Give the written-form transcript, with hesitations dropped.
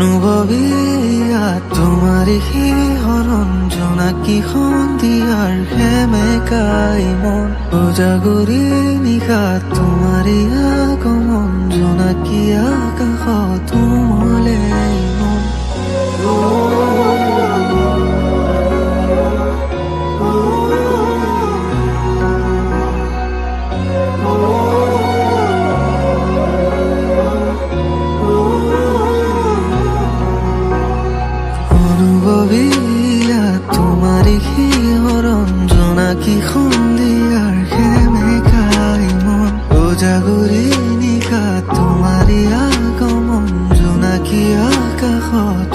অনুভৱীয়া তোমাৰি শিহৰণ জোনাকী সন্ধিয়াৰ সেমেকাই মন উজাগৰি নিশা তোমাৰি আগমন জোনাকী আকাশত উমলে মন অনুভৱীয়া তোমাৰি শিহৰণ জোনাকী সন্ধিয়াৰ সেমেকাই মন উজাগৰি নিশা তোমাৰি আগমন জোনাকী আকাশত